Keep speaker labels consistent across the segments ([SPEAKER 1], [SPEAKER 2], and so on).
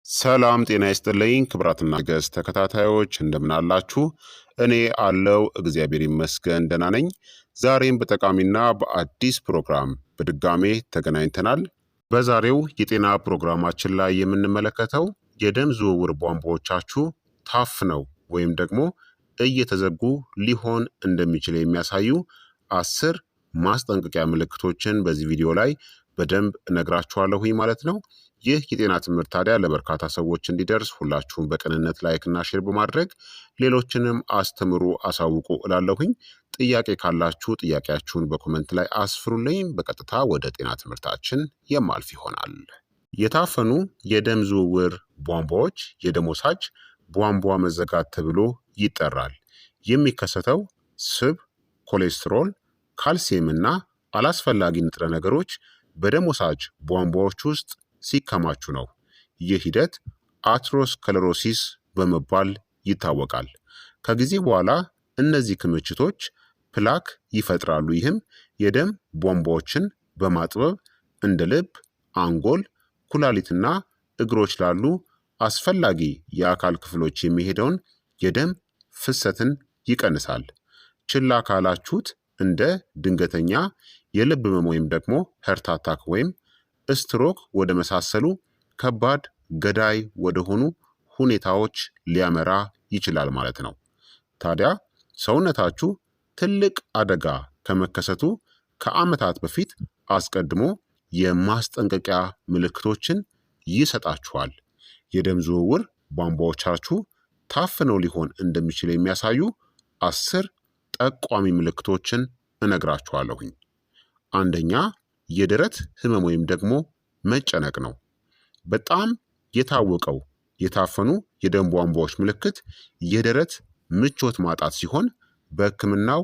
[SPEAKER 1] ሰላም ጤና ይስጥልኝ ክብራትና ገዝ ተከታታዮች እንደምን አላችሁ? እኔ አለው እግዚአብሔር ይመስገን ደህና ነኝ። ዛሬም በጠቃሚና በአዲስ ፕሮግራም በድጋሜ ተገናኝተናል። በዛሬው የጤና ፕሮግራማችን ላይ የምንመለከተው የደም ዝውውር ቧንቧዎቻችሁ ታፍነው ወይም ደግሞ እየተዘጉ ሊሆን እንደሚችል የሚያሳዩ 10 ማስጠንቀቂያ ምልክቶችን በዚህ ቪዲዮ ላይ በደንብ እነግራችኋለሁኝ ማለት ነው። ይህ የጤና ትምህርት ታዲያ ለበርካታ ሰዎች እንዲደርስ ሁላችሁም በቅንነት ላይክና ሼር በማድረግ ሌሎችንም አስተምሩ አሳውቁ እላለሁኝ። ጥያቄ ካላችሁ ጥያቄያችሁን በኮመንት ላይ አስፍሩልኝ። በቀጥታ ወደ ጤና ትምህርታችን የማልፍ ይሆናል። የታፈኑ የደም ዝውውር ቧንቧዎች የደም ወሳጅ ቧንቧ መዘጋት ተብሎ ይጠራል። የሚከሰተው ስብ፣ ኮሌስትሮል፣ ካልሲየም እና አላስፈላጊ ንጥረ ነገሮች በደም ወሳጅ ቧንቧዎች ውስጥ ሲከማቹ ነው። ይህ ሂደት አትሮስከለሮሲስ በመባል ይታወቃል። ከጊዜ በኋላ እነዚህ ክምችቶች ፕላክ ይፈጥራሉ። ይህም የደም ቧንቧዎችን በማጥበብ እንደ ልብ፣ አንጎል፣ ኩላሊትና እግሮች ላሉ አስፈላጊ የአካል ክፍሎች የሚሄደውን የደም ፍሰትን ይቀንሳል። ችላ ካላችሁት እንደ ድንገተኛ የልብ ህመም ወይም ደግሞ ሄርት አታክ ወይም ስትሮክ ወደ መሳሰሉ ከባድ ገዳይ ወደሆኑ ሁኔታዎች ሊያመራ ይችላል ማለት ነው። ታዲያ ሰውነታችሁ ትልቅ አደጋ ከመከሰቱ ከዓመታት በፊት አስቀድሞ የማስጠንቀቂያ ምልክቶችን ይሰጣችኋል። የደም ዝውውር ቧንቧዎቻችሁ ታፍነው ሊሆን እንደሚችል የሚያሳዩ 10 ጠቋሚ ምልክቶችን እነግራችኋለሁኝ። አንደኛ የደረት ህመም ወይም ደግሞ መጨነቅ ነው። በጣም የታወቀው የታፈኑ የደም ቧንቧዎች ምልክት የደረት ምቾት ማጣት ሲሆን በሕክምናው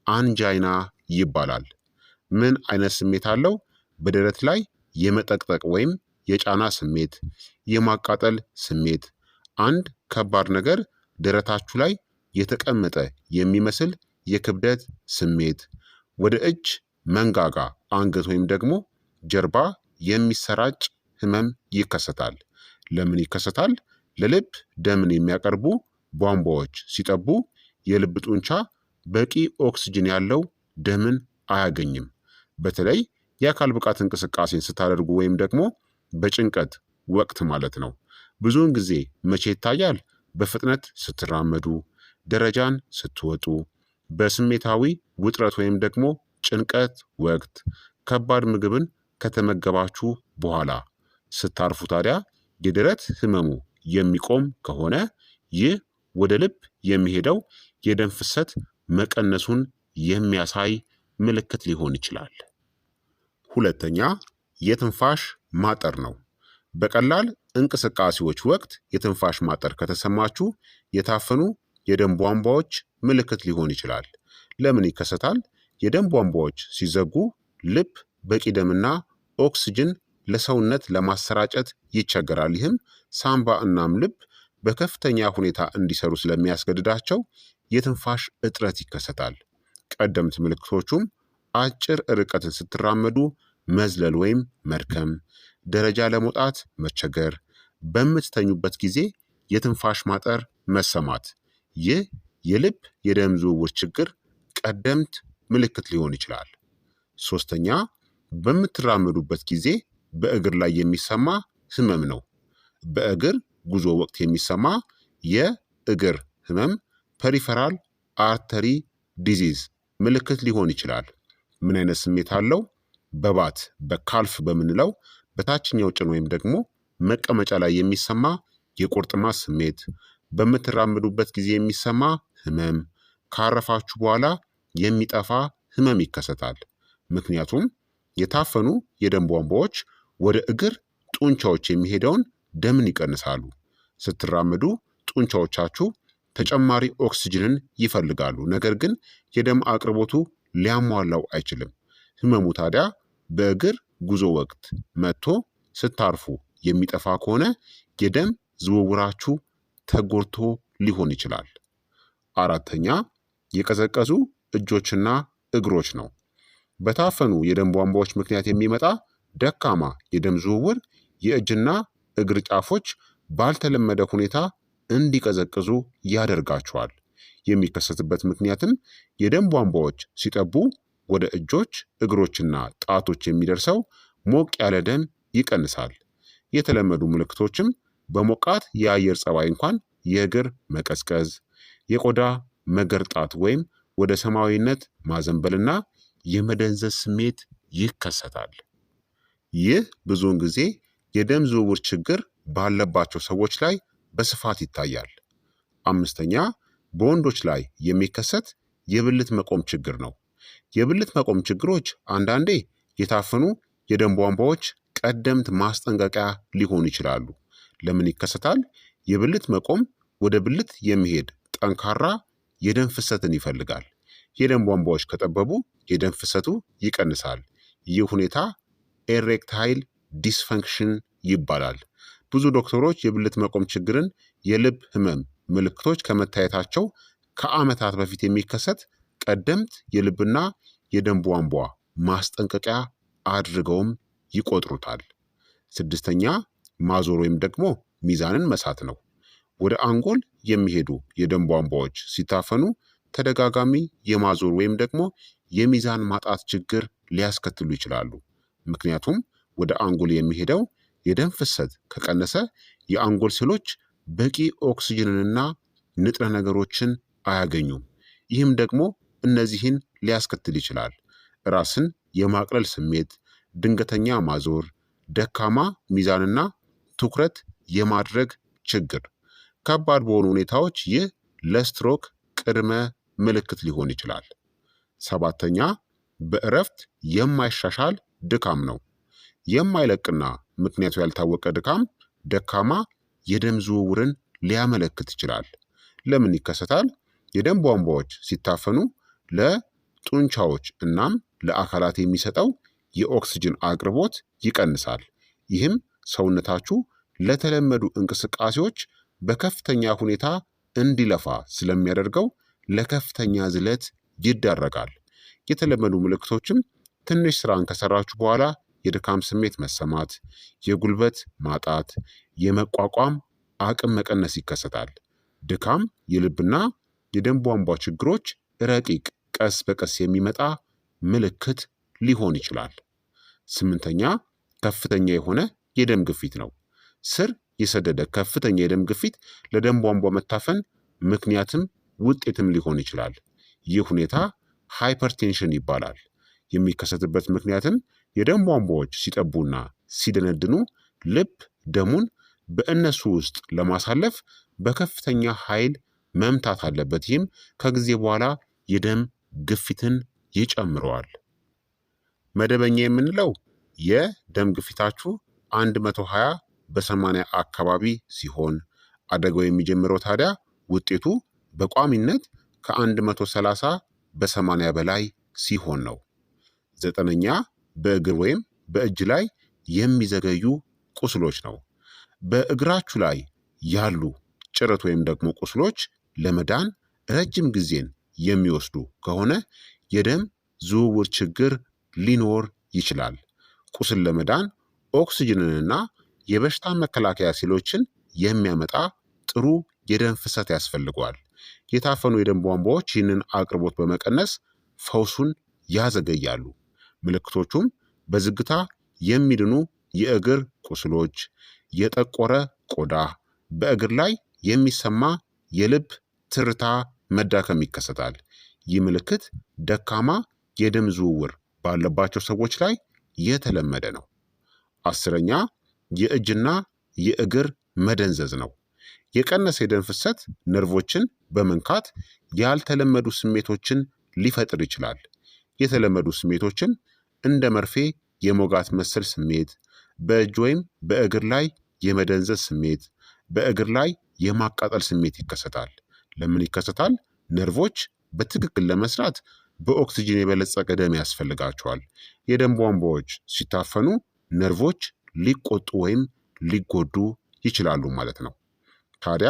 [SPEAKER 1] አንጃይና ይባላል። ምን አይነት ስሜት አለው? በደረት ላይ የመጠቅጠቅ ወይም የጫና ስሜት፣ የማቃጠል ስሜት፣ አንድ ከባድ ነገር ደረታችሁ ላይ የተቀመጠ የሚመስል የክብደት ስሜት፣ ወደ እጅ፣ መንጋጋ፣ አንገት ወይም ደግሞ ጀርባ የሚሰራጭ ህመም ይከሰታል። ለምን ይከሰታል? ለልብ ደምን የሚያቀርቡ ቧንቧዎች ሲጠቡ የልብ ጡንቻ በቂ ኦክስጅን ያለው ደምን አያገኝም። በተለይ የአካል ብቃት እንቅስቃሴን ስታደርጉ ወይም ደግሞ በጭንቀት ወቅት ማለት ነው። ብዙውን ጊዜ መቼ ይታያል? በፍጥነት ስትራመዱ፣ ደረጃን ስትወጡ፣ በስሜታዊ ውጥረት ወይም ደግሞ ጭንቀት ወቅት፣ ከባድ ምግብን ከተመገባችሁ በኋላ ስታርፉ። ታዲያ የደረት ህመሙ የሚቆም ከሆነ ይህ ወደ ልብ የሚሄደው የደም ፍሰት መቀነሱን የሚያሳይ ምልክት ሊሆን ይችላል። ሁለተኛ የትንፋሽ ማጠር ነው። በቀላል እንቅስቃሴዎች ወቅት የትንፋሽ ማጠር ከተሰማችሁ የታፈኑ የደም ቧንቧዎች ምልክት ሊሆን ይችላል። ለምን ይከሰታል? የደም ቧንቧዎች ሲዘጉ ልብ በቂ ደምና ኦክስጅን ለሰውነት ለማሰራጨት ይቸገራል። ይህም ሳምባ እናም ልብ በከፍተኛ ሁኔታ እንዲሰሩ ስለሚያስገድዳቸው የትንፋሽ እጥረት ይከሰታል። ቀደምት ምልክቶቹም አጭር ርቀትን ስትራመዱ መዝለል ወይም መድከም፣ ደረጃ ለመውጣት መቸገር፣ በምትተኙበት ጊዜ የትንፋሽ ማጠር መሰማት። ይህ የልብ የደም ዝውውር ችግር ቀደምት ምልክት ሊሆን ይችላል። ሶስተኛ በምትራመዱበት ጊዜ በእግር ላይ የሚሰማ ህመም ነው። በእግር ጉዞ ወቅት የሚሰማ የእግር ህመም ፐሪፈራል አርተሪ ዲዚዝ ምልክት ሊሆን ይችላል። ምን አይነት ስሜት አለው? በባት በካልፍ በምንለው በታችኛው ጭን ወይም ደግሞ መቀመጫ ላይ የሚሰማ የቁርጥማት ስሜት፣ በምትራመዱበት ጊዜ የሚሰማ ህመም፣ ካረፋችሁ በኋላ የሚጠፋ ህመም ይከሰታል። ምክንያቱም የታፈኑ የደም ቧንቧዎች ወደ እግር ጡንቻዎች የሚሄደውን ደምን ይቀንሳሉ። ስትራመዱ ጡንቻዎቻችሁ ተጨማሪ ኦክስጅንን ይፈልጋሉ፣ ነገር ግን የደም አቅርቦቱ ሊያሟላው አይችልም። ህመሙ ታዲያ በእግር ጉዞ ወቅት መጥቶ ስታርፉ የሚጠፋ ከሆነ የደም ዝውውራችሁ ተጎድቶ ሊሆን ይችላል። አራተኛ የቀዘቀዙ እጆችና እግሮች ነው። በታፈኑ የደም ቧንቧዎች ምክንያት የሚመጣ ደካማ የደም ዝውውር የእጅና እግር ጫፎች ባልተለመደ ሁኔታ እንዲቀዘቅዙ ያደርጋቸዋል። የሚከሰትበት ምክንያትም የደም ቧንቧዎች ሲጠቡ ወደ እጆች፣ እግሮችና ጣቶች የሚደርሰው ሞቅ ያለ ደም ይቀንሳል። የተለመዱ ምልክቶችም በሞቃት የአየር ጸባይ እንኳን የእግር መቀዝቀዝ፣ የቆዳ መገርጣት ወይም ወደ ሰማያዊነት ማዘንበልና የመደንዘዝ ስሜት ይከሰታል። ይህ ብዙውን ጊዜ የደም ዝውውር ችግር ባለባቸው ሰዎች ላይ በስፋት ይታያል። አምስተኛ በወንዶች ላይ የሚከሰት የብልት መቆም ችግር ነው። የብልት መቆም ችግሮች አንዳንዴ የታፈኑ የደም ቧንቧዎች ቀደምት ማስጠንቀቂያ ሊሆኑ ይችላሉ። ለምን ይከሰታል? የብልት መቆም ወደ ብልት የሚሄድ ጠንካራ የደም ፍሰትን ይፈልጋል። የደም ቧንቧዎች ከጠበቡ የደም ፍሰቱ ይቀንሳል። ይህ ሁኔታ ኤሬክታይል ዲስፈንክሽን ይባላል። ብዙ ዶክተሮች የብልት መቆም ችግርን የልብ ህመም ምልክቶች ከመታየታቸው ከዓመታት በፊት የሚከሰት ቀደምት የልብና የደም ቧንቧ ማስጠንቀቂያ አድርገውም ይቆጥሩታል። ስድስተኛ ማዞር ወይም ደግሞ ሚዛንን መሳት ነው። ወደ አንጎል የሚሄዱ የደም ቧንቧዎች ሲታፈኑ ተደጋጋሚ የማዞር ወይም ደግሞ የሚዛን ማጣት ችግር ሊያስከትሉ ይችላሉ። ምክንያቱም ወደ አንጎል የሚሄደው የደም ፍሰት ከቀነሰ የአንጎል ሴሎች በቂ ኦክስጅንንና ንጥረ ነገሮችን አያገኙም። ይህም ደግሞ እነዚህን ሊያስከትል ይችላል። ራስን የማቅለል ስሜት፣ ድንገተኛ ማዞር፣ ደካማ ሚዛንና ትኩረት የማድረግ ችግር። ከባድ በሆኑ ሁኔታዎች ይህ ለስትሮክ ቅድመ ምልክት ሊሆን ይችላል። ሰባተኛ በእረፍት የማይሻሻል ድካም ነው። የማይለቅና ምክንያቱ ያልታወቀ ድካም ደካማ የደም ዝውውርን ሊያመለክት ይችላል። ለምን ይከሰታል? የደም ቧንቧዎች ሲታፈኑ ለጡንቻዎች እናም ለአካላት የሚሰጠው የኦክስጅን አቅርቦት ይቀንሳል። ይህም ሰውነታችሁ ለተለመዱ እንቅስቃሴዎች በከፍተኛ ሁኔታ እንዲለፋ ስለሚያደርገው ለከፍተኛ ዝለት ይዳረጋል። የተለመዱ ምልክቶችም ትንሽ ስራን ከሰራችሁ በኋላ የድካም ስሜት መሰማት፣ የጉልበት ማጣት፣ የመቋቋም አቅም መቀነስ ይከሰታል። ድካም የልብና የደም ቧንቧ ችግሮች ረቂቅ ቀስ በቀስ የሚመጣ ምልክት ሊሆን ይችላል። ስምንተኛ ከፍተኛ የሆነ የደም ግፊት ነው። ስር የሰደደ ከፍተኛ የደም ግፊት ለደም ቧንቧ መታፈን ምክንያትም ውጤትም ሊሆን ይችላል። ይህ ሁኔታ ሃይፐርቴንሽን ይባላል። የሚከሰትበት ምክንያትም የደም ቧንቧዎች ሲጠቡና ሲደነድኑ ልብ ደሙን በእነሱ ውስጥ ለማሳለፍ በከፍተኛ ኃይል መምታት አለበት። ይህም ከጊዜ በኋላ የደም ግፊትን ይጨምረዋል። መደበኛ የምንለው የደም ግፊታችሁ 120 በ80 አካባቢ ሲሆን አደጋው የሚጀምረው ታዲያ ውጤቱ በቋሚነት ከ130 በ80 በላይ ሲሆን ነው። ዘጠነኛ በእግር ወይም በእጅ ላይ የሚዘገዩ ቁስሎች ነው። በእግራችሁ ላይ ያሉ ጭረት ወይም ደግሞ ቁስሎች ለመዳን ረጅም ጊዜን የሚወስዱ ከሆነ የደም ዝውውር ችግር ሊኖር ይችላል። ቁስል ለመዳን ኦክስጅንንና የበሽታ መከላከያ ሴሎችን የሚያመጣ ጥሩ የደም ፍሰት ያስፈልገዋል። የታፈኑ የደም ቧንቧዎች ይህንን አቅርቦት በመቀነስ ፈውሱን ያዘገያሉ። ምልክቶቹም በዝግታ የሚድኑ የእግር ቁስሎች፣ የጠቆረ ቆዳ፣ በእግር ላይ የሚሰማ የልብ ትርታ መዳከም ይከሰታል። ይህ ምልክት ደካማ የደም ዝውውር ባለባቸው ሰዎች ላይ የተለመደ ነው። አስረኛ የእጅና የእግር መደንዘዝ ነው። የቀነሰ የደም ፍሰት ነርቮችን በመንካት ያልተለመዱ ስሜቶችን ሊፈጥር ይችላል። የተለመዱ ስሜቶችን እንደ መርፌ የሞጋት መሰል ስሜት፣ በእጅ ወይም በእግር ላይ የመደንዘዝ ስሜት፣ በእግር ላይ የማቃጠል ስሜት ይከሰታል። ለምን ይከሰታል? ነርቮች በትክክል ለመስራት በኦክስጅን የበለጸገ ደም ያስፈልጋቸዋል። የደም ቧንቧዎች ሲታፈኑ ነርቮች ሊቆጡ ወይም ሊጎዱ ይችላሉ ማለት ነው። ታዲያ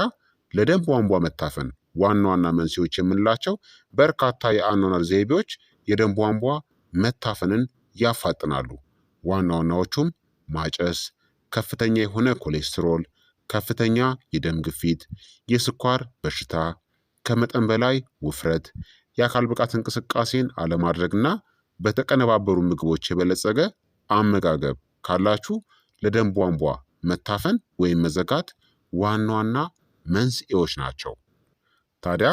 [SPEAKER 1] ለደም ቧንቧ መታፈን ዋና ዋና መንስኤዎች የምንላቸው በርካታ የአኗኗር ዘይቤዎች የደም ቧንቧ መታፈንን ያፋጥናሉ። ዋና ዋናዎቹም ማጨስ፣ ከፍተኛ የሆነ ኮሌስትሮል፣ ከፍተኛ የደም ግፊት፣ የስኳር በሽታ፣ ከመጠን በላይ ውፍረት፣ የአካል ብቃት እንቅስቃሴን አለማድረግና በተቀነባበሩ ምግቦች የበለጸገ አመጋገብ ካላችሁ ለደም ቧንቧ መታፈን ወይም መዘጋት ዋና ዋና መንስኤዎች ናቸው። ታዲያ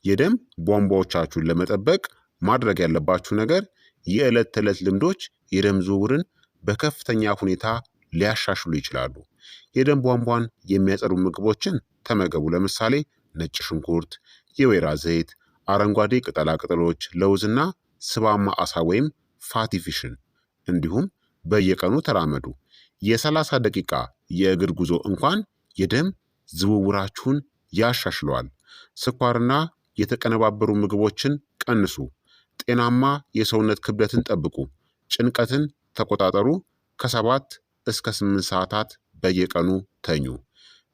[SPEAKER 1] የደም ቧንቧዎቻችሁን ለመጠበቅ ማድረግ ያለባችሁ ነገር የዕለት ተዕለት ልምዶች የደም ዝውውርን በከፍተኛ ሁኔታ ሊያሻሽሉ ይችላሉ። የደም ቧንቧን የሚያጸዱ ምግቦችን ተመገቡ። ለምሳሌ ነጭ ሽንኩርት፣ የወይራ ዘይት፣ አረንጓዴ ቅጠላቅጠሎች፣ ለውዝና ስባማ አሳ ወይም ፋቲ ፊሽን። እንዲሁም በየቀኑ ተራመዱ። የ30 ደቂቃ የእግር ጉዞ እንኳን የደም ዝውውራችሁን ያሻሽለዋል። ስኳርና የተቀነባበሩ ምግቦችን ቀንሱ። ጤናማ የሰውነት ክብደትን ጠብቁ። ጭንቀትን ተቆጣጠሩ። ከ7 እስከ 8 ሰዓታት በየቀኑ ተኙ።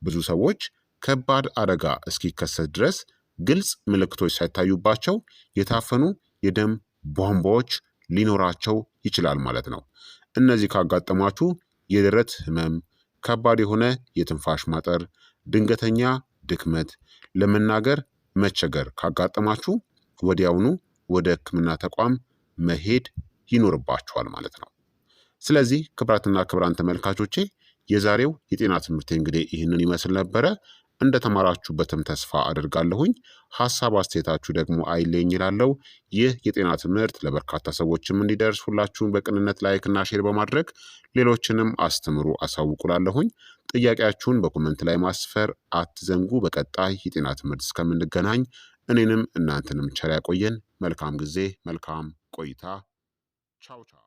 [SPEAKER 1] ብዙ ሰዎች ከባድ አደጋ እስኪከሰት ድረስ ግልጽ ምልክቶች ሳይታዩባቸው የታፈኑ የደም ቧንቧዎች ሊኖራቸው ይችላል ማለት ነው። እነዚህ ካጋጠሟችሁ የደረት ህመም፣ ከባድ የሆነ የትንፋሽ ማጠር፣ ድንገተኛ ድክመት፣ ለመናገር መቸገር ካጋጠማችሁ ወዲያውኑ ወደ ሕክምና ተቋም መሄድ ይኖርባችኋል ማለት ነው። ስለዚህ ክቡራትና ክቡራን ተመልካቾቼ የዛሬው የጤና ትምህርት እንግዲህ ይህንን ይመስል ነበረ። እንደተማራችሁበትም ተስፋ አድርጋለሁኝ። ሀሳብ አስተያየታችሁ ደግሞ አይለኝ ይላለው። ይህ የጤና ትምህርት ለበርካታ ሰዎችም እንዲደርስ ሁላችሁም በቅንነት ላይክና ሼር በማድረግ ሌሎችንም አስተምሩ አሳውቁላለሁኝ። ጥያቄያችሁን በኮመንት ላይ ማስፈር አትዘንጉ። በቀጣይ የጤና ትምህርት እስከምንገናኝ እኔንም እናንተንም ቸር ያቆየን። መልካም ጊዜ፣ መልካም ቆይታ። ቻው ቻው።